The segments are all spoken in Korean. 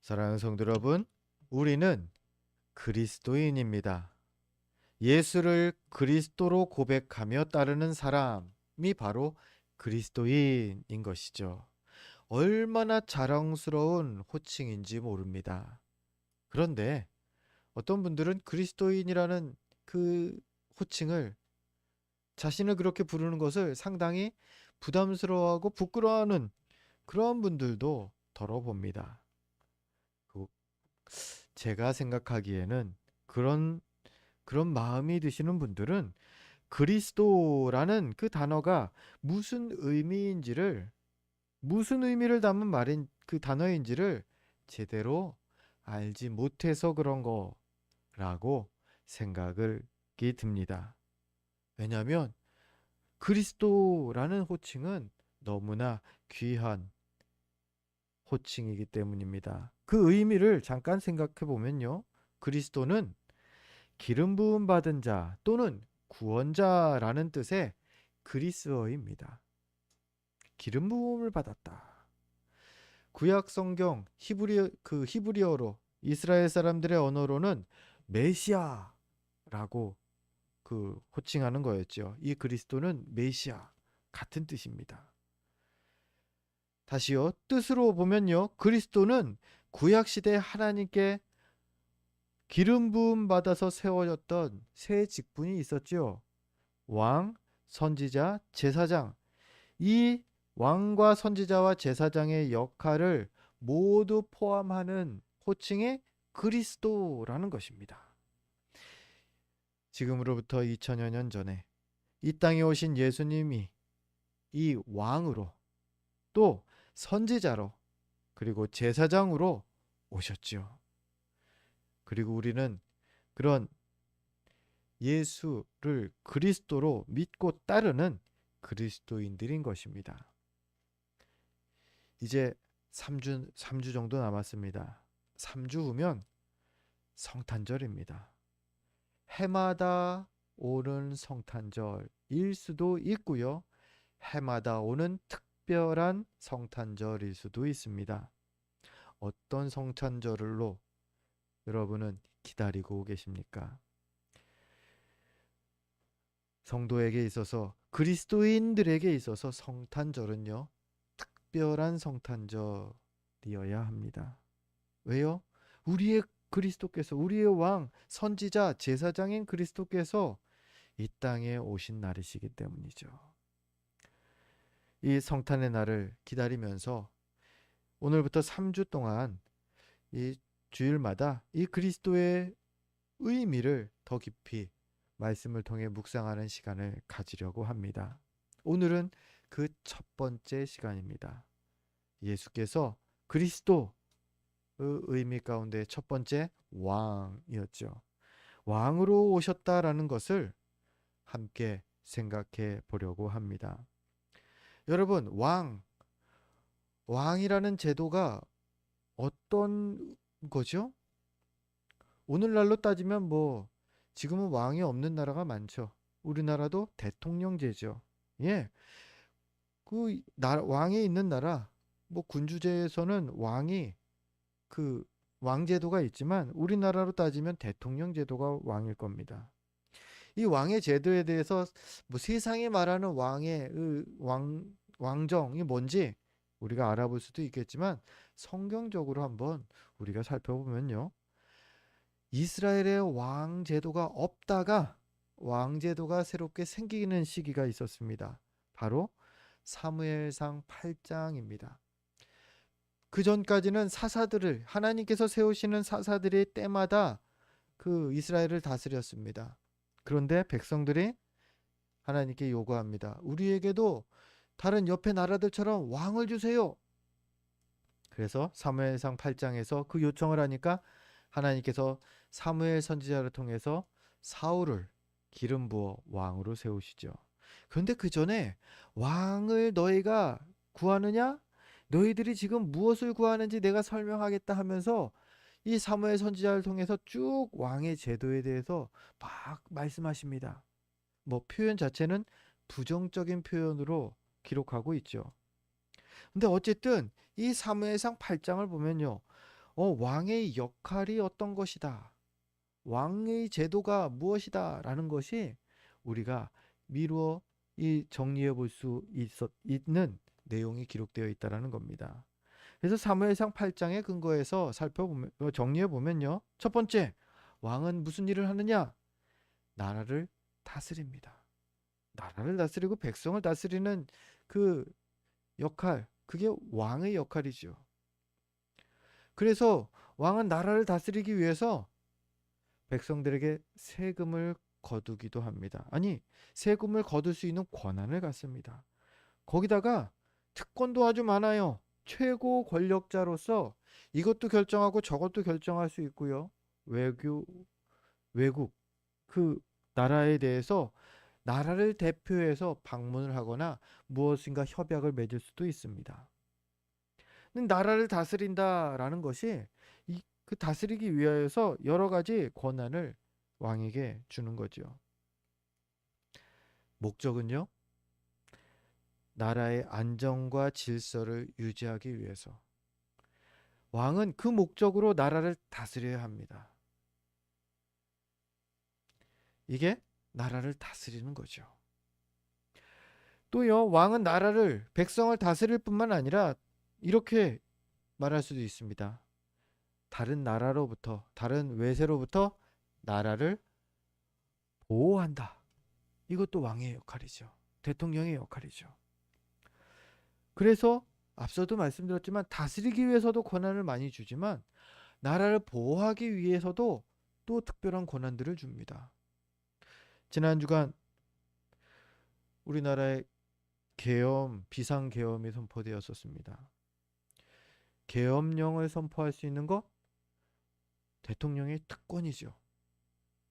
사랑하는 성도 여러분, 우리는 그리스도인입니다. 예수를 그리스도로 고백하며 따르는 사람이 바로 그리스도인인 것이죠. 얼마나 자랑스러운 호칭인지 모릅니다. 그런데 어떤 분들은 그리스도인이라는 그 호칭을 자신을 그렇게 부르는 것을 상당히 부담스러워하고 부끄러워하는 그런 분들도 더러 봅니다. 그 제가 생각하기에는 그런 마음이 드시는 분들은 그리스도라는 그 단어가 무슨 의미를 담은 말인 그 단어인지를 제대로 알지 못해서 그런 거라고 생각이 듭니다. 왜냐하면 그리스도라는 호칭은 너무나 귀한 호칭이기 때문입니다. 그 의미를 잠깐 생각해 보면요. 그리스도는 기름 부음 받은 자 또는 구원자라는 뜻의 그리스어입니다. 기름 부음을 받았다. 구약 성경 히브리어로 이스라엘 사람들의 언어로는 메시아라고 호칭하는 거였죠. 이 그리스도는 메시아 같은 뜻입니다. 다시요. 뜻으로 보면요. 그리스도는 구약 시대 하나님께 기름 부음 받아서 세워졌던 세 직분이 있었죠. 왕, 선지자, 제사장. 이 왕과 선지자와 제사장의 역할을 모두 포함하는 호칭의 그리스도라는 것입니다. 지금으로부터 2000여 년 전에 이 땅에 오신 예수님이 이 왕으로 또 선지자로 그리고 제사장으로 오셨죠. 그리고 우리는 그런 예수를 그리스도로 믿고 따르는 그리스도인들인 것입니다. 이제 3주 정도 남았습니다. 3주 후면 성탄절입니다. 해마다 오는 성탄절일 수도 있고요. 해마다 오는 특별한 성탄절일 수도 있습니다. 어떤 성탄절로 여러분은 기다리고 계십니까? 성도에게 있어서 그리스도인들에게 있어서 성탄절은요. 특별한 성탄절이어야 합니다. 왜요? 우리의 그리스도께서 우리의 왕, 선지자, 제사장인 그리스도께서 이 땅에 오신 날이시기 때문이죠. 이 성탄의 날을 기다리면서 오늘부터 3주 동안 이 주일마다 이 그리스도의 의미를 더 깊이 말씀을 통해 묵상하는 시간을 가지려고 합니다. 오늘은 그 첫 번째 시간입니다. 예수께서 그리스도의 의미 가운데 첫 번째 왕이었죠. 왕으로 오셨다라는 것을 함께 생각해 보려고 합니다. 여러분, 왕이라는 제도가 어떤 거죠? 오늘날로 따지면 지금은 왕이 없는 나라가 많죠. 우리나라도 대통령제죠. 예. 왕이 있는 나라, 군주제에서는 그 왕제도가 있지만 우리나라로 따지면 대통령 제도가 왕일 겁니다. 이 왕의 제도에 대해서 세상이 말하는 왕정이 뭔지 우리가 알아볼 수도 있겠지만 성경적으로 한번 우리가 살펴보면요. 이스라엘의 왕제도가 없다가 왕제도가 새롭게 생기는 시기가 있었습니다. 바로 사무엘상 8장입니다. 그 전까지는 하나님께서 세우시는 사사들의 때마다 그 이스라엘을 다스렸습니다. 그런데 백성들이 하나님께 요구합니다. 우리에게도 다른 옆에 나라들처럼 왕을 주세요. 그래서 사무엘상 8장에서 그 요청을 하니까 하나님께서 사무엘 선지자를 통해서 사울을 기름 부어 왕으로 세우시죠. 그런데 그 전에 왕을 너희가 구하느냐? 너희들이 지금 무엇을 구하는지 내가 설명하겠다 하면서 이 사무엘 선지자를 통해서 쭉 왕의 제도에 대해서 막 말씀하십니다. 표현 자체는 부정적인 표현으로 기록하고 있죠. 근데 어쨌든 이 사무엘상 8장을 보면요. 왕의 역할이 어떤 것이다. 왕의 제도가 무엇이다. 라는 것이 우리가 미루어 정리해 볼 수 있는 내용이 기록되어 있다라는 겁니다. 그래서 사무엘상 8장에 근거해서 정리해 보면요. 첫 번째, 왕은 무슨 일을 하느냐? 나라를 다스립니다. 나라를 다스리고 백성을 다스리는 그 역할, 그게 왕의 역할이죠. 그래서 왕은 나라를 다스리기 위해서 백성들에게 세금을 거두기도 합니다. 아니, 세금을 거둘 수 있는 권한을 갖습니다. 거기다가 특권도 아주 많아요. 최고 권력자로서 이것도 결정하고 저것도 결정할 수 있고요. 외국, 그 나라에 대해서 나라를 대표해서 방문을 하거나 무엇인가 협약을 맺을 수도 있습니다. 나라를 다스린다라는 것이 그 다스리기 위하여서 여러 가지 권한을 왕에게 주는 거죠. 목적은요, 나라의 안정과 질서를 유지하기 위해서. 왕은 그 목적으로 나라를 다스려야 합니다. 이게 나라를 다스리는 거죠. 또요, 왕은 백성을 다스릴 뿐만 아니라 이렇게 말할 수도 있습니다. 다른 외세로부터 나라를 보호한다. 이것도 왕의 역할이죠. 대통령의 역할이죠. 그래서 앞서도 말씀드렸지만 다스리기 위해서도 권한을 많이 주지만 나라를 보호하기 위해서도 또 특별한 권한들을 줍니다. 지난 주간 우리나라의 비상계엄이 선포되었었습니다. 계엄령을 선포할 수 있는 것 대통령의 특권이죠.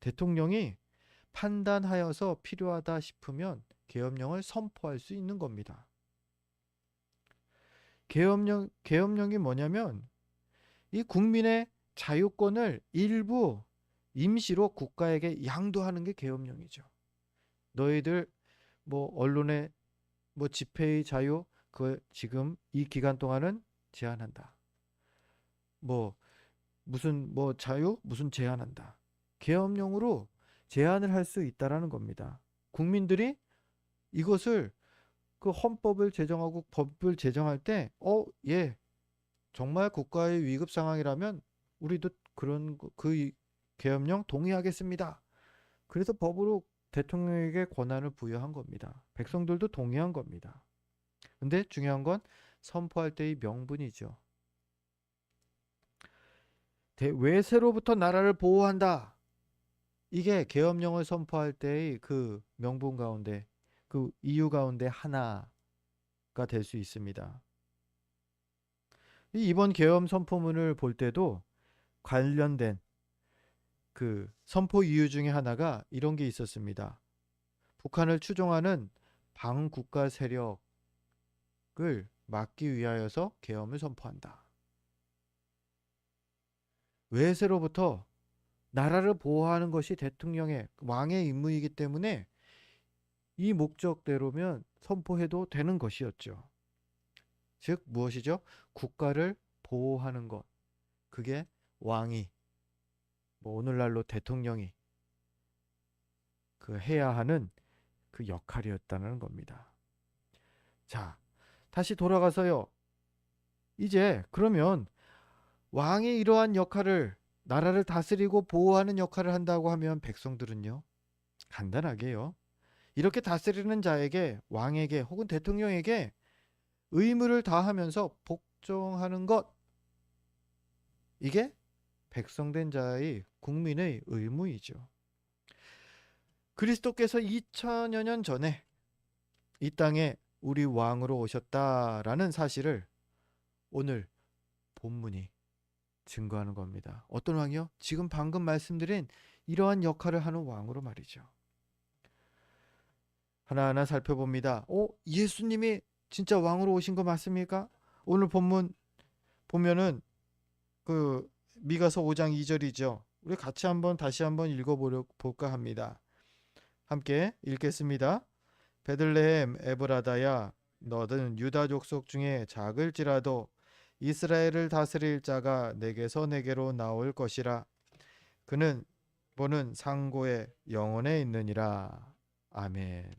대통령이 판단하여서 필요하다 싶으면 계엄령을 선포할 수 있는 겁니다. 계엄령이 뭐냐면 이 국민의 자유권을 일부 임시로 국가에게 양도하는 게 계엄령이죠. 너희들 언론의 집회의 자유 그 지금 이 기간 동안은 제한한다. 무슨 제한한다. 계엄령으로 제한을 할 수 있다라는 겁니다. 국민들이 이것을 그 헌법을 제정하고 법을 제정할 때 정말 국가의 위급 상황이라면 우리도 그 계엄령 동의하겠습니다. 그래서 법으로 대통령에게 권한을 부여한 겁니다. 백성들도 동의한 겁니다. 근데 중요한 건 선포할 때의 명분이죠. 외세로부터 나라를 보호한다. 이게 계엄령을 선포할 때의 그 명분 가운데 그 이유 가운데 하나가 될 수 있습니다. 이번 계엄 선포문을 볼 때도 관련된 그 선포 이유 중에 하나가 이런 게 있었습니다. 북한을 추종하는 반국가 세력을 막기 위하여서 계엄을 선포한다. 외세로부터 나라를 보호하는 것이 왕의 임무이기 때문에 이 목적대로면 선포해도 되는 것이었죠. 즉 무엇이죠? 국가를 보호하는 것. 그게 왕이 오늘날로 대통령이 해야 하는 그 역할이었다는 겁니다. 자, 다시 돌아가서요. 이제 그러면 왕이 이러한 역할을 나라를 다스리고 보호하는 역할을 한다고 하면 백성들은요. 간단하게요. 이렇게 다스리는 자에게 왕에게 혹은 대통령에게 의무를 다하면서 복종하는 것. 이게 백성된 자의 국민의 의무이죠. 그리스도께서 2000여 년 전에 이 땅에 우리 왕으로 오셨다라는 사실을 오늘 본문이 증거하는 겁니다. 어떤 왕이요? 지금 방금 말씀드린 이러한 역할을 하는 왕으로 말이죠. 하나하나 살펴봅니다. 예수님이 진짜 왕으로 오신 거 맞습니까? 오늘 본문 보면은 그 미가서 5장 2절이죠. 우리 같이 다시 한번 읽어볼까 합니다. 함께 읽겠습니다. 베들레헴 에브라다야, 너는 유다 족속 중에 작을지라도 이스라엘을 다스릴 자가 내게서 내게로 나올 것이라. 그는 보는 상고의 영혼에 있느니라. 아멘.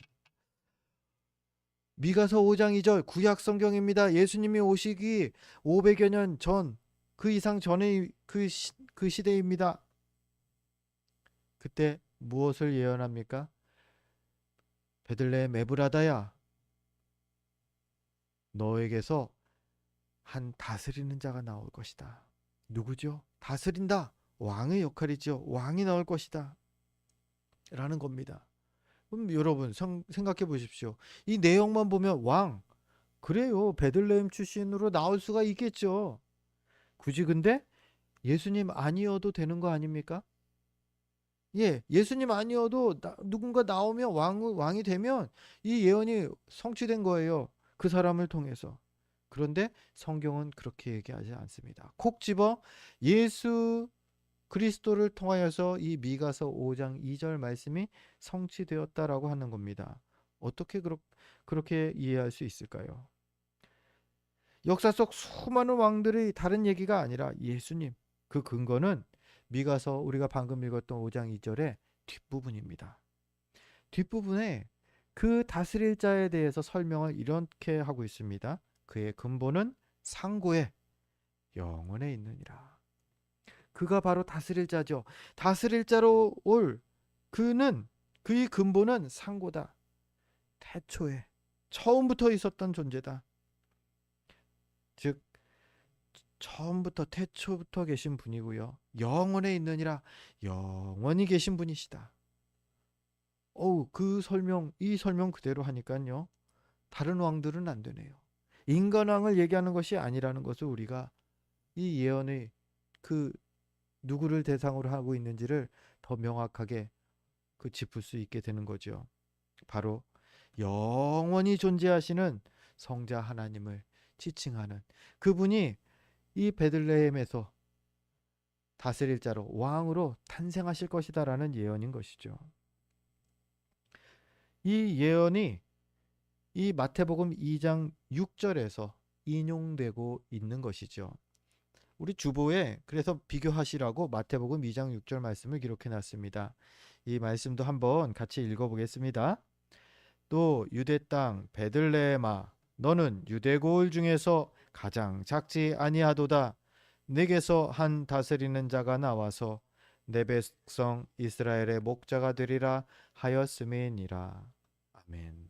미가서 5장 2절 구약 성경입니다. 예수님이 오시기 500여 년 전, 그 이상 전의 그 시대입니다. 그때 무엇을 예언합니까? 베들레헴 에브라다야, 너에게서 한 다스리는 자가 나올 것이다. 누구죠? 다스린다. 왕의 역할이죠. 왕이 나올 것이다. 라는 겁니다. 그럼 여러분 생각해 보십시오. 이 내용만 보면 왕, 그래요. 베들레헴 출신으로 나올 수가 있겠죠. 굳이 근데 예수님 아니어도 되는 거 아닙니까? 예, 예수님 아니어도 누군가 나오면 왕이 되면 이 예언이 성취된 거예요. 그 사람을 통해서. 그런데 성경은 그렇게 얘기하지 않습니다. 콕 집어 예수 그리스도를 통하여서 이 미가서 5장 2절 말씀이 성취되었다라고 하는 겁니다. 어떻게 그렇게 이해할 수 있을까요? 역사 속 수많은 왕들의 다른 얘기가 아니라 예수님, 그 근거는 미가서 우리가 방금 읽었던 5장 2절의 뒷부분입니다. 뒷부분에 그 다스릴 자에 대해서 설명을 이렇게 하고 있습니다. 그의 근본은 상고의 영혼에 있느니라. 그가 바로 다스릴 자죠. 다스릴 자로 올 그의 근본은 상고다. 태초에 처음부터 있었던 존재다. 즉 처음부터 태초부터 계신 분이고요. 영원에 있느니라. 영원히 계신 분이시다. 이 설명 그대로 하니까요. 다른 왕들은 안 되네요. 인간왕을 얘기하는 것이 아니라는 것을 우리가 이 예언의 그 누구를 대상으로 하고 있는지를 더 명확하게 짚을 수 있게 되는 거죠. 바로 영원히 존재하시는 성자 하나님을 지칭하는 그분이 이 베들레헴에서 다스릴 자로 왕으로 탄생하실 것이다라는 예언인 것이죠. 이 예언이 이 마태복음 2장 6절에서 인용되고 있는 것이죠. 우리 주보에 그래서 비교하시라고 마태복음 2장 6절 말씀을 기록해 놨습니다. 이 말씀도 한번 같이 읽어보겠습니다. 또 유대 땅 베들레헴아, 너는 유대 고을 중에서 가장 작지 아니하도다. 내게서 한 다스리는 자가 나와서 내 백성 이스라엘의 목자가 되리라 하였음이니라. 아멘.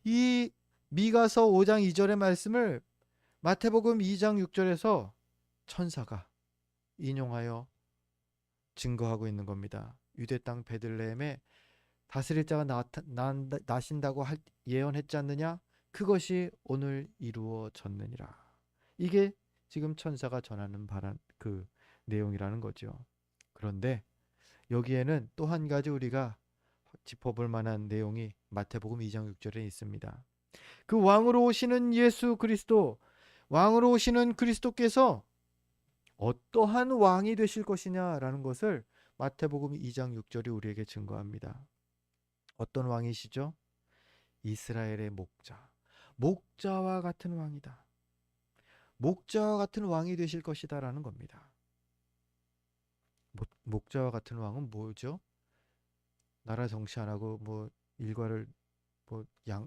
이 미가서 5장 2절의 말씀을 마태복음 2장 6절에서 천사가 인용하여 증거하고 있는 겁니다. 유대 땅 베들레헴에 다스릴 자가 나신다고 예언했지 않느냐? 그것이 오늘 이루어졌느니라. 이게 지금 천사가 전하는 그 내용이라는 거죠. 그런데 여기에는 또 한 가지 우리가 짚어볼 만한 내용이 마태복음 2장 6절에 있습니다. 그 왕으로 오시는 예수 그리스도, 왕으로 오시는 그리스도께서 어떠한 왕이 되실 것이냐라는 것을 마태복음 2장 6절이 우리에게 증거합니다. 어떤 왕이시죠? 이스라엘의 목자와 같은 왕이다. 목자와 같은 왕이 되실 것이다라는 겁니다. 목자와 같은 왕은 뭐죠? 나라 정치 안 하고 일과를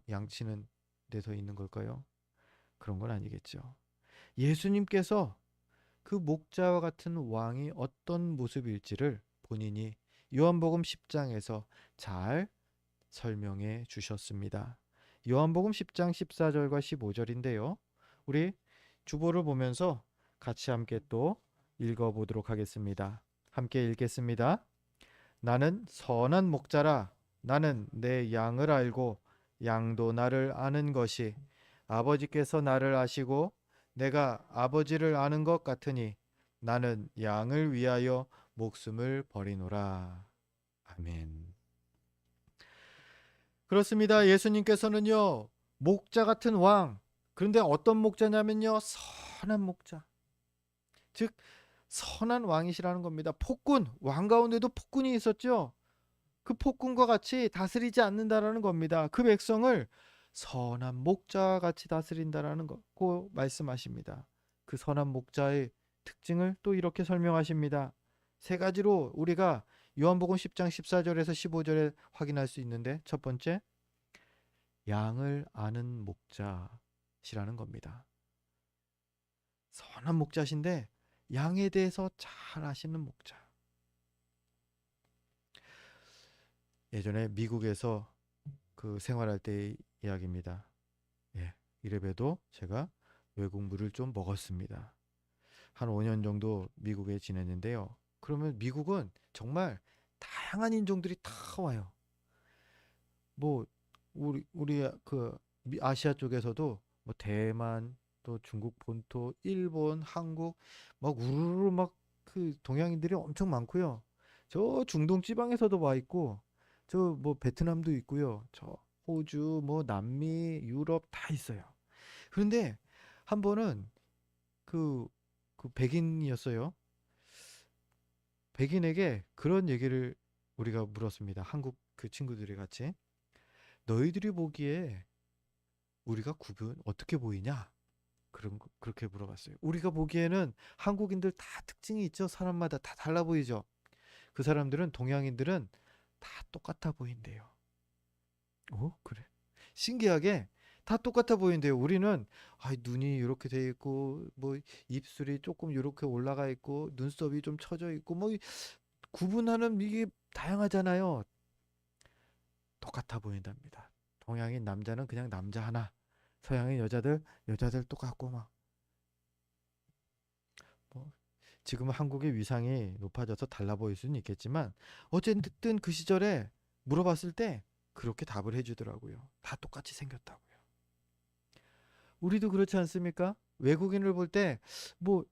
양치는 데서 있는 걸까요? 그런 건 아니겠죠. 예수님께서 그 목자와 같은 왕이 어떤 모습일지를 본인이 요한복음 10장에서 잘 설명해 주셨습니다. 요한복음 10장 14절과 15절인데요. 우리 주보를 보면서 같이 함께 또 읽어보도록 하겠습니다. 함께 읽겠습니다. 나는 선한 목자라. 나는 내 양을 알고 양도 나를 아는 것이 아버지께서 나를 아시고 내가 아버지를 아는 것 같으니 나는 양을 위하여 목숨을 버리노라. 아멘. 그렇습니다. 예수님께서는요, 목자 같은 왕. 그런데 어떤 목자냐면요, 선한 목자. 즉 선한 왕이시라는 겁니다. 폭군, 왕 가운데도 폭군이 있었죠. 그 폭군과 같이 다스리지 않는다라는 겁니다. 그 백성을 선한 목자 같이 다스린다라는 거 말씀하십니다. 그 선한 목자의 특징을 또 이렇게 설명하십니다. 세 가지로 우리가 요한복음 10장 14절에서 15절에 확인할 수 있는데, 첫 번째, 양을 아는 목자시라는 겁니다. 선한 목자신데 양에 대해서 잘 아시는 목자. 예전에 미국에서 그 생활할 때의 이야기입니다. 예, 이래봬도 제가 외국물을 좀 먹었습니다. 한 5년 정도 미국에 지냈는데요. 그러면 미국은 정말 다양한 인종들이 다 와요. 뭐 우리 그 아시아 쪽에서도 뭐 대만, 또 중국 본토, 일본, 한국 막 우르르 막 그 동양인들이 엄청 많고요. 저 중동 지방에서도 와 있고, 저 뭐 베트남도 있고요. 저 호주, 뭐 남미, 유럽 다 있어요. 그런데 한 번은 그, 그 백인이었어요. 백인에게 그런 얘기를 우리가 물었습니다. 한국 그 친구들이 같이. 너희들이 보기에 우리가 구분 어떻게 보이냐? 그렇게 물어봤어요. 우리가 보기에는 한국인들 다 특징이 있죠. 사람마다 다 달라 보이죠. 그 사람들은, 동양인들은 다 똑같아 보인대요. 어? 그래? 신기하게 다 똑같아 보이는데요. 우리는 눈이 이렇게 돼 있고, 뭐 입술이 조금 이렇게 올라가 있고, 눈썹이 좀 처져 있고, 뭐 구분하는 이게 다양하잖아요. 똑같아 보인답니다. 동양인 남자는 그냥 남자 하나, 서양인 여자들 똑같고 막. 뭐 지금은 한국의 위상이 높아져서 달라 보일 수는 있겠지만, 어쨌든 그 시절에 물어봤을 때 그렇게 답을 해주더라고요. 다 똑같이 생겼다고요. 우리도 그렇지 않습니까? 외국인을 볼 때 뭐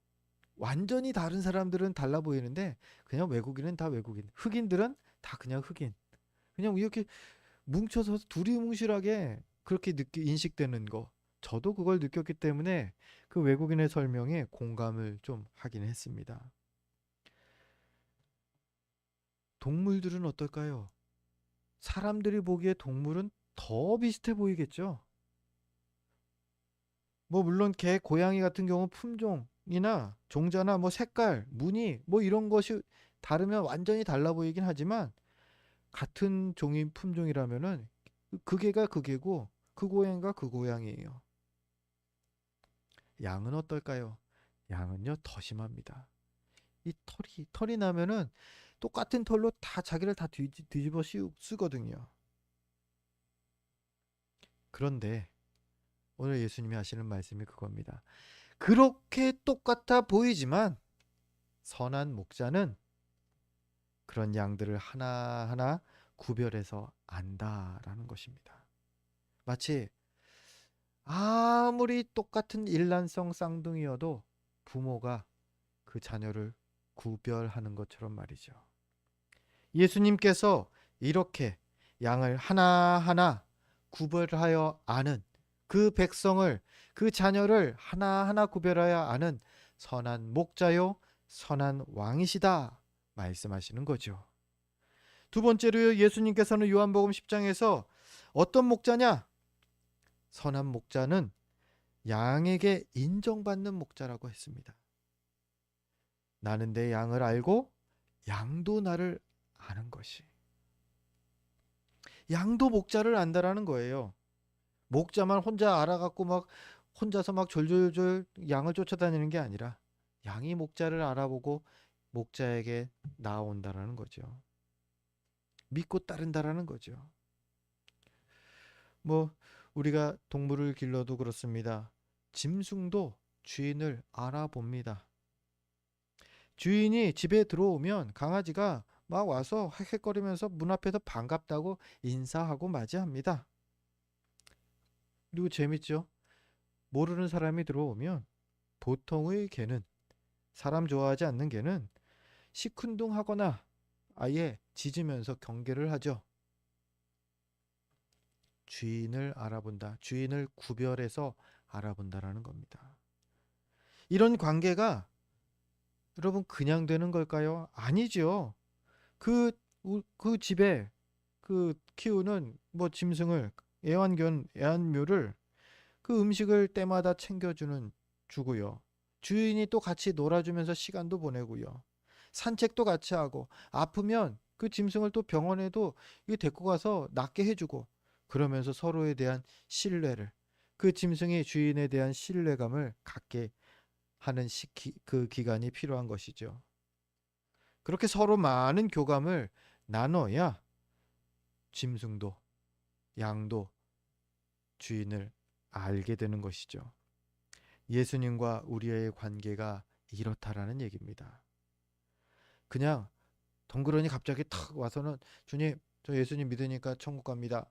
완전히 다른 사람들은 달라 보이는데, 그냥 외국인은 다 외국인, 흑인들은 다 그냥 흑인, 그냥 이렇게 뭉쳐서 두리뭉실하게 그렇게 인식되는 거. 저도 그걸 느꼈기 때문에 그 외국인의 설명에 공감을 좀 하긴 했습니다. 동물들은 어떨까요? 사람들이 보기에 동물은 더 비슷해 보이겠죠? 뭐 물론 개, 고양이 같은 경우 품종이나 종자나 뭐 색깔, 무늬 뭐 이런 것이 다르면 완전히 달라 보이긴 하지만, 같은 종인 품종이라면은 그 개가 그 개고 그 고양이가 그 고양이에요. 양은 어떨까요? 양은요 더 심합니다. 이 털이 나면은 똑같은 털로 다 자기를 다 뒤집어 쓰거든요. 그런데 오늘 예수님이 하시는 말씀이 그겁니다. 그렇게 똑같아 보이지만 선한 목자는 그런 양들을 하나하나 구별해서 안다라는 것입니다. 마치 아무리 똑같은 일란성 쌍둥이여도 부모가 그 자녀를 구별하는 것처럼 말이죠. 예수님께서 이렇게 양을 하나하나 구별하여 아는 그 백성을, 그 자녀를 하나하나 구별하여 아는 선한 목자요 선한 왕이시다 말씀하시는 거죠. 두 번째로 예수님께서는 요한복음 10장에서 어떤 목자냐? 선한 목자는 양에게 인정받는 목자라고 했습니다. 나는 내 양을 알고 양도 나를 아는 것이. 양도 목자를 안다라는 거예요. 목자만 혼자 알아갖고 막 혼자서 막 졸졸졸 양을 쫓아다니는 게 아니라, 양이 목자를 알아보고 목자에게 나아온다라는 거죠. 믿고 따른다라는 거죠. 뭐 우리가 동물을 길러도 그렇습니다. 짐승도 주인을 알아봅니다. 주인이 집에 들어오면 강아지가 막 와서 헥헥거리면서 문 앞에서 반갑다고 인사하고 맞이합니다. 그리고 재밌죠? 모르는 사람이 들어오면 보통의 개는, 사람 좋아하지 않는 개는 시큰둥하거나 아예 짖으면서 경계를 하죠. 주인을 알아본다. 주인을 구별해서 알아본다라는 겁니다. 이런 관계가 여러분 그냥 되는 걸까요? 아니죠. 그 집에 그 키우는 뭐 짐승을 애완묘를 그 음식을 때마다 주고요. 주인이 또 같이 놀아주면서 시간도 보내고요. 산책도 같이 하고, 아프면 그 짐승을 또 병원에도 이거 데리고 가서 낫게 해주고, 그러면서 서로에 대한 신뢰를, 그 짐승이 주인에 대한 신뢰감을 갖게 하는 그 기간이 필요한 것이죠. 그렇게 서로 많은 교감을 나눠야 짐승도 양도 주인을 알게 되는 것이죠. 예수님과 우리의 관계가 이렇다라는 얘기입니다. 그냥 덩그러니 갑자기 탁 와서는 주님, 저 예수님 믿으니까 천국 갑니다.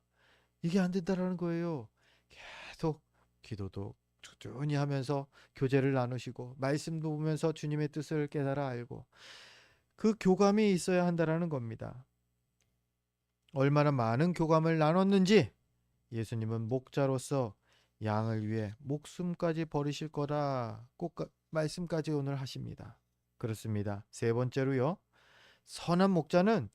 이게 안 된다라는 거예요. 계속 기도도 꾸준히 하면서 교제를 나누시고 말씀도 보면서 주님의 뜻을 깨달아 알고 그 교감이 있어야 한다라는 겁니다. 얼마나 많은 교감을 나눴는지 예수님은 목자로서 양을 위해 목숨까지 버리실 거다. 꼭 말씀까지 오늘 하십니다. 그렇습니다. 세 번째로요. 선한 목자는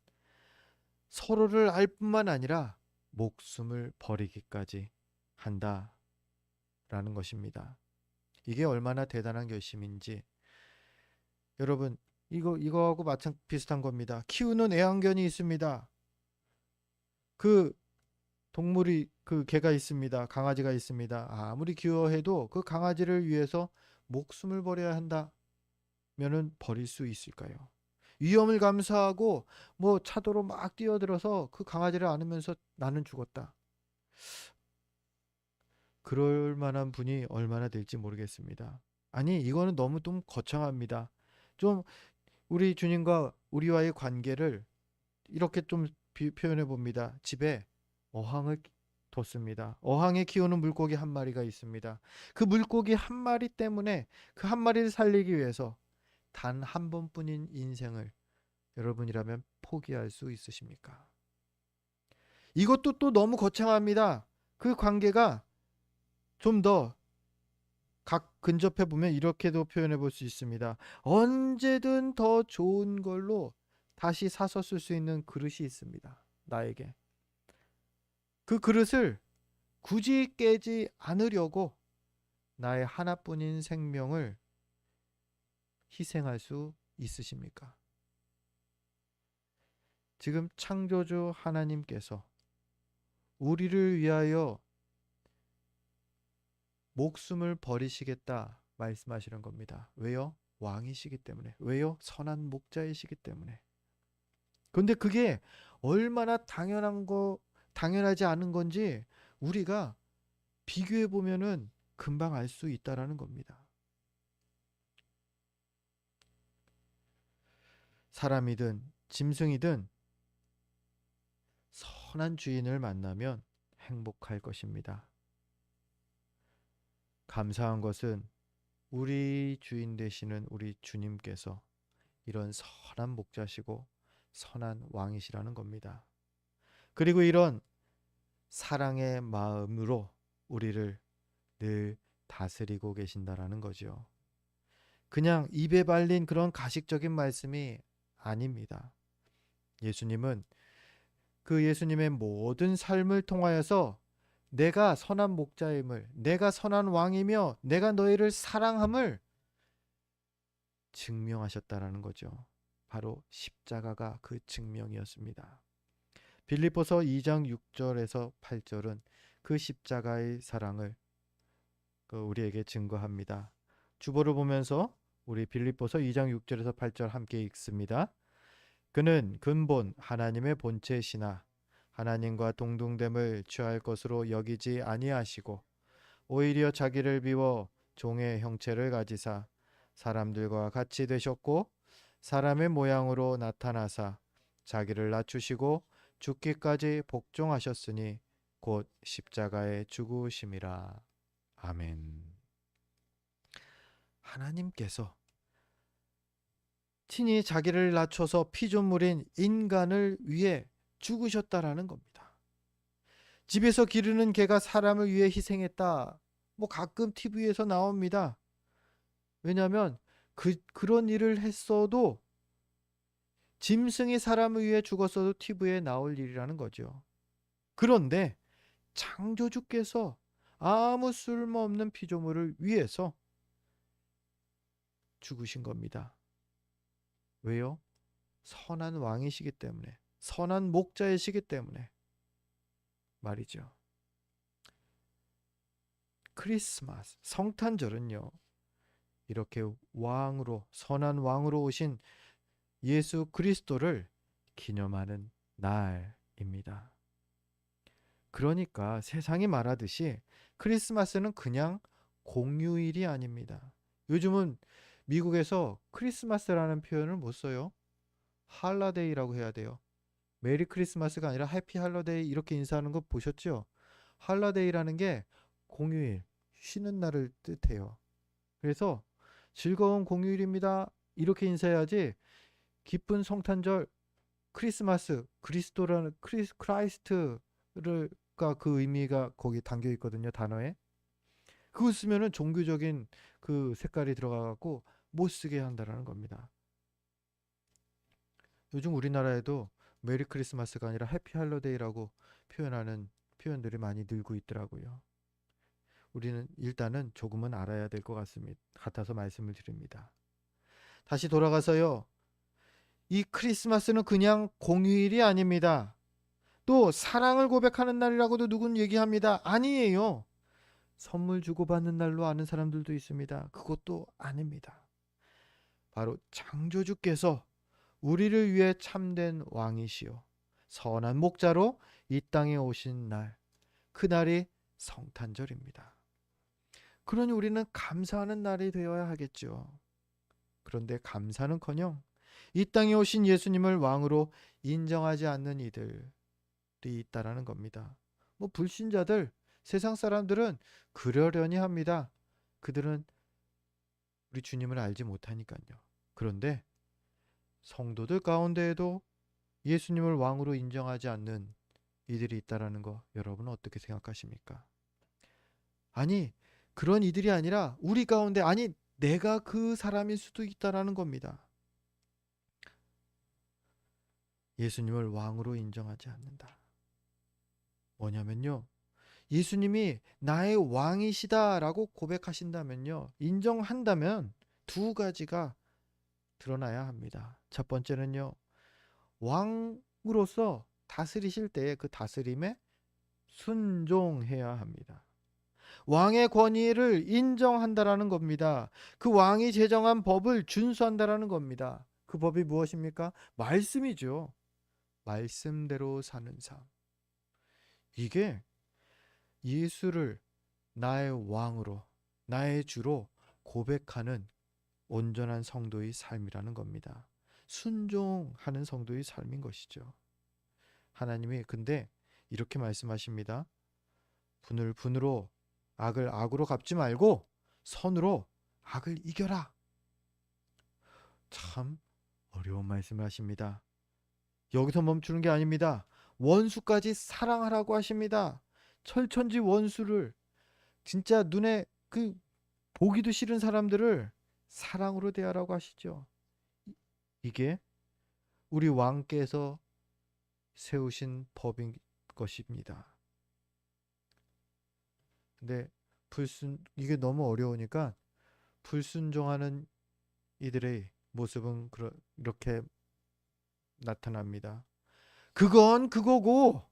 서로를 알 뿐만 아니라 목숨을 버리기까지 한다라는 것입니다. 이게 얼마나 대단한 결심인지 여러분 이거하고 비슷한 겁니다. 키우는 애완견이 있습니다. 그 동물이 그 개가 있습니다. 강아지가 있습니다. 아무리 귀여워해도 그 강아지를 위해서 목숨을 버려야 한다면은 버릴 수 있을까요? 위험을 감수하고 뭐 차도로 막 뛰어들어서 그 강아지를 안으면서 나는 죽었다. 그럴 만한 분이 얼마나 될지 모르겠습니다. 아니, 이거는 너무 좀 거창합니다. 좀 우리 주님과 우리와의 관계를 이렇게 좀 표현해 봅니다. 집에 어항을 뒀습니다. 어항에 키우는 물고기 한 마리가 있습니다. 그 물고기 한 마리 때문에 그 한 마리를 살리기 위해서 단 한 번뿐인 인생을 여러분이라면 포기할 수 있으십니까? 이것도 또 너무 거창합니다. 그 관계가 좀 더 근접해 보면 이렇게도 표현해 볼 수 있습니다. 언제든 더 좋은 걸로 다시 사서 쓸 수 있는 그릇이 있습니다. 나에게. 그 그릇을 굳이 깨지 않으려고 나의 하나뿐인 생명을 희생할 수 있으십니까? 지금 창조주 하나님께서 우리를 위하여 목숨을 버리시겠다 말씀하시는 겁니다. 왜요? 왕이시기 때문에. 왜요? 선한 목자이시기 때문에. 근데 그게 얼마나 당연하지 않은 건지 우리가 비교해 보면은 금방 알 수 있다라는 겁니다. 사람이든 짐승이든 선한 주인을 만나면 행복할 것입니다. 감사한 것은 우리 주인 되시는 우리 주님께서 이런 선한 목자시고 선한 왕이시라는 겁니다. 그리고 이런 사랑의 마음으로 우리를 늘 다스리고 계신다라는 거죠. 그냥 입에 발린 그런 가식적인 말씀이 아닙니다. 예수님은 그 예수님의 모든 삶을 통하여서 내가 선한 목자임을, 내가 선한 왕이며 내가 너희를 사랑함을 증명하셨다라는 거죠. 바로 십자가가 그 증명이었습니다. 빌립보서 2장 6절에서 8절은 그 십자가의 사랑을 우리에게 증거합니다. 주보를 보면서 우리 빌립보서 2장 6절에서 8절 함께 읽습니다. 그는 근본 하나님의 본체시나 하나님과 동등됨을 취할 것으로 여기지 아니하시고 오히려 자기를 비워 종의 형체를 가지사 사람들과 같이 되셨고 사람의 모양으로 나타나사 자기를 낮추시고 죽기까지 복종하셨으니 곧 십자가에 죽으심이라. 아멘. 하나님께서 친히 자기를 낮춰서 피조물인 인간을 위해 죽으셨다라는 겁니다. 집에서 기르는 개가 사람을 위해 희생했다. 뭐 가끔 TV에서 나옵니다. 왜냐하면 그런 일을 했어도 짐승이 사람을 위해 죽었어도 TV에 나올 일이라는 거죠. 그런데 창조주께서 아무 쓸모없는 피조물을 위해서 죽으신 겁니다. 왜요? 선한 왕이시기 때문에, 선한 목자이시기 때문에 말이죠. 크리스마스, 성탄절은요, 이렇게 왕으로, 선한 왕으로 오신 예수 그리스도를 기념하는 날입니다. 그러니까 세상이 말하듯이 크리스마스는 그냥 공휴일이 아닙니다. 요즘은 미국에서 크리스마스라는 표현을 못 써요. 할러데이라고 해야 돼요. 메리 크리스마스가 아니라 해피 할러데이 이렇게 인사하는 거 보셨죠? 할러데이라는 게 공휴일, 쉬는 날을 뜻해요. 그래서 즐거운 공휴일입니다. 이렇게 인사해야지 기쁜 성탄절, 크리스마스, 그리스도라는 크라이스트가 그 의미가 거기 담겨 있거든요, 단어에. 그거 쓰면은 종교적인 그 색깔이 들어가 갖고 못 쓰게 한다라는 겁니다. 요즘 우리나라에도 메리 크리스마스가 아니라 해피 할로데이라고 표현하는 표현들이 많이 늘고 있더라고요. 우리는 일단은 조금은 알아야 될 것 같아서 말씀을 드립니다. 다시 돌아가서요. 이 크리스마스는 그냥 공휴일이 아닙니다. 또 사랑을 고백하는 날이라고도 누군 얘기합니다. 아니에요. 선물 주고받는 날로 아는 사람들도 있습니다. 그것도 아닙니다. 바로 창조주께서 우리를 위해 참된 왕이시요 선한 목자로 이 땅에 오신 날, 그날이 성탄절입니다. 그러니 우리는 감사하는 날이 되어야 하겠죠. 그런데 감사는커녕 이 땅에 오신 예수님을 왕으로 인정하지 않는 이들이 있다라는 겁니다. 뭐 불신자들, 세상 사람들은 그러려니 합니다. 그들은 우리 주님을 알지 못하니까요. 그런데 성도들 가운데에도 예수님을 왕으로 인정하지 않는 이들이 있다라는 거 여러분은 어떻게 생각하십니까? 아니, 그런 이들이 아니라 우리 가운데, 아니 내가 그 사람일 수도 있다라는 겁니다. 예수님을 왕으로 인정하지 않는다. 뭐냐면요, 예수님이 나의 왕이시다라고 고백하신다면요, 인정한다면 두 가지가 드러나야 합니다. 첫 번째는요, 왕으로서 다스리실 때의 그 다스림에 순종해야 합니다. 왕의 권위를 인정한다라는 겁니다. 그 왕이 제정한 법을 준수한다라는 겁니다. 그 법이 무엇입니까? 말씀이죠. 말씀대로 사는 삶. 이게 예수를 나의 왕으로, 나의 주로 고백하는 온전한 성도의 삶이라는 겁니다. 순종하는 성도의 삶인 것이죠. 하나님이 근데 이렇게 말씀하십니다. 분을 분으로, 악을 악으로 갚지 말고 선으로 악을 이겨라. 참 어려운 말씀을 하십니다. 여기서 멈추는 게 아닙니다. 원수까지 사랑하라고 하십니다. 철천지 원수를, 진짜 눈에 보기도 싫은 사람들을 사랑으로 대하라고 하시죠. 이게 우리 왕께서 세우신 법인 것입니다. 근데 이게 너무 어려우니까 불순종하는 이들의 모습은 이렇게 나타납니다. 그건 그거고,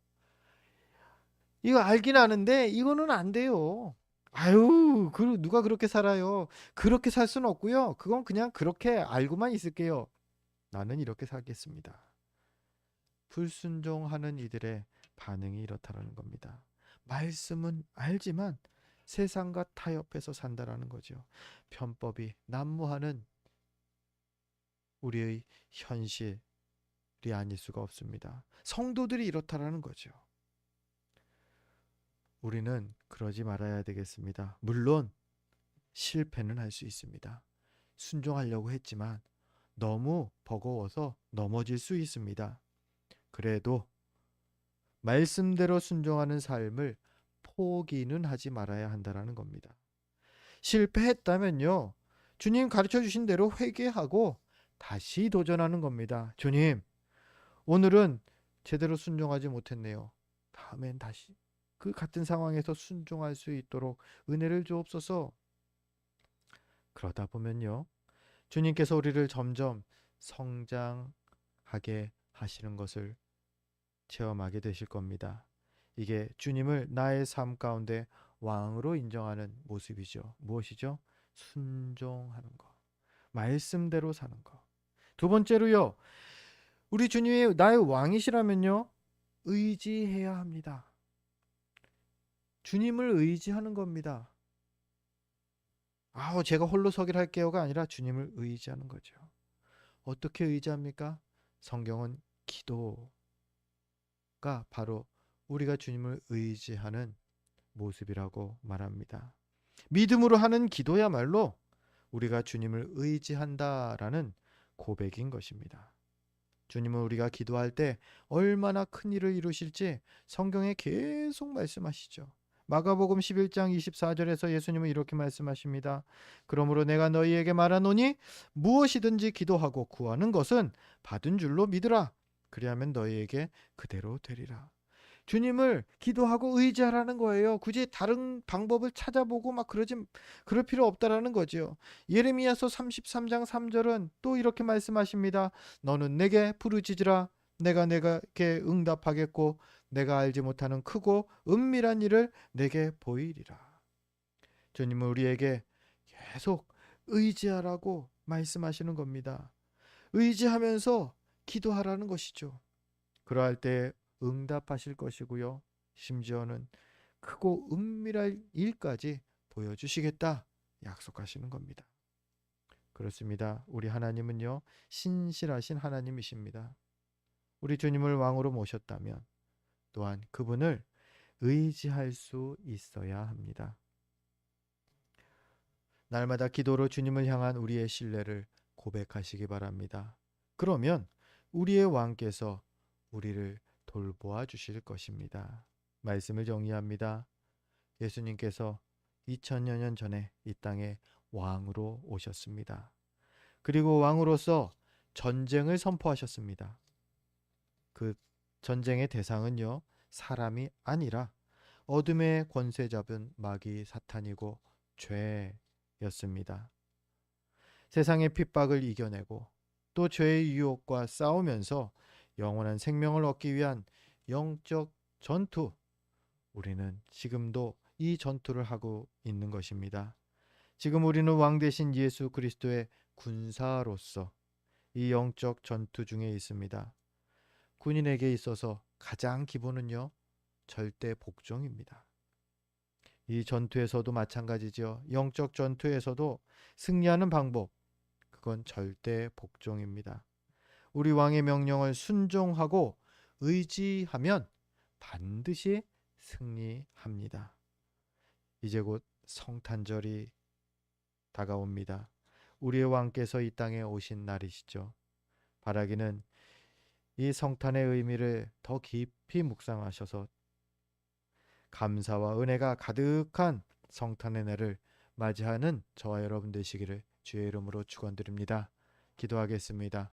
이거 알긴 아는데 이거는 안 돼요. 아유, 누가 그렇게 살아요? 그렇게 살 수는 없고요. 그건 그냥 그렇게 알고만 있을게요. 나는 이렇게 살겠습니다. 불순종하는 이들의 반응이 이렇다라는 겁니다. 말씀은 알지만 세상과 타협해서 산다라는 거죠. 편법이 난무하는 우리의 현실이 아닐 수가 없습니다. 성도들이 이렇다라는 거죠. 우리는 그러지 말아야 되겠습니다. 물론 실패는 할 수 있습니다. 순종하려고 했지만 너무 버거워서 넘어질 수 있습니다. 그래도 말씀대로 순종하는 삶을 포기는 하지 말아야 한다라는 겁니다. 실패했다면요, 주님 가르쳐 주신 대로 회개하고 다시 도전하는 겁니다. 주님, 오늘은 제대로 순종하지 못했네요. 다음엔 다시 그 같은 상황에서 순종할 수 있도록 은혜를 주옵소서. 그러다 보면요, 주님께서 우리를 점점 성장하게 하시는 것을 체험하게 되실 겁니다. 이게 주님을 나의 삶 가운데 왕으로 인정하는 모습이죠. 무엇이죠? 순종하는 거. 말씀대로 사는 거. 두 번째로요, 우리 주님이 나의 왕이시라면요, 의지해야 합니다. 주님을 의지하는 겁니다. 제가 홀로 서기를 할게요가 아니라 주님을 의지하는 거죠. 어떻게 의지합니까? 성경은 기도가 바로 우리가 주님을 의지하는 모습이라고 말합니다. 믿음으로 하는 기도야말로 우리가 주님을 의지한다라는 고백인 것입니다. 주님은 우리가 기도할 때 얼마나 큰 일을 이루실지 성경에 계속 말씀하시죠. 마가복음 11장 24절에서 예수님은 이렇게 말씀하십니다. 그러므로 내가 너희에게 말하노니 무엇이든지 기도하고 구하는 것은 받은 줄로 믿으라. 그리하면 너희에게 그대로 되리라. 주님을 기도하고 의지하라는 거예요. 굳이 다른 방법을 찾아보고 그럴 필요 없다라는 거죠. 예레미야서 33장 3절은 또 이렇게 말씀하십니다. 너는 내게 부르짖으라. 내가 내게 응답하겠고 내가 알지 못하는 크고 은밀한 일을 내게 보이리라. 주님은 우리에게 계속 의지하라고 말씀하시는 겁니다. 의지하면서 기도하라는 것이죠. 그러할 때 응답하실 것이고요. 심지어는 크고 은밀한 일까지 보여주시겠다 약속하시는 겁니다. 그렇습니다. 우리 하나님은요, 신실하신 하나님이십니다. 우리 주님을 왕으로 모셨다면 또한 그분을 의지할 수 있어야 합니다. 날마다 기도로 주님을 향한 우리의 신뢰를 고백하시기 바랍니다. 그러면 우리의 왕께서 우리를 돌보아 주실 것입니다. 말씀을 정리합니다. 예수님께서 2000여 년 전에 이 땅에 왕으로 오셨습니다. 그리고 왕으로서 전쟁을 선포하셨습니다. 그 전쟁의 대상은요, 사람이 아니라 어둠의 권세 잡은 마귀 사탄이고 죄였습니다. 세상의 핍박을 이겨내고 또 죄의 유혹과 싸우면서 영원한 생명을 얻기 위한 영적 전투, 우리는 지금도 이 전투를 하고 있는 것입니다. 지금 우리는 왕 대신 예수 그리스도의 군사로서 이 영적 전투 중에 있습니다. 군인에게 있어서 가장 기본은요, 절대 복종입니다. 이 전투에서도 마찬가지죠. 영적 전투에서도 승리하는 방법, 그건 절대 복종입니다. 우리 왕의 명령을 순종하고 의지하면 반드시 승리합니다. 이제 곧 성탄절이 다가옵니다. 우리의 왕께서 이 땅에 오신 날이시죠. 바라기는 이 성탄의 의미를 더 깊이 묵상하셔서 감사와 은혜가 가득한 성탄의 날을 맞이하는 저와 여러분 되시기를 주의 이름으로 축원드립니다. 기도하겠습니다.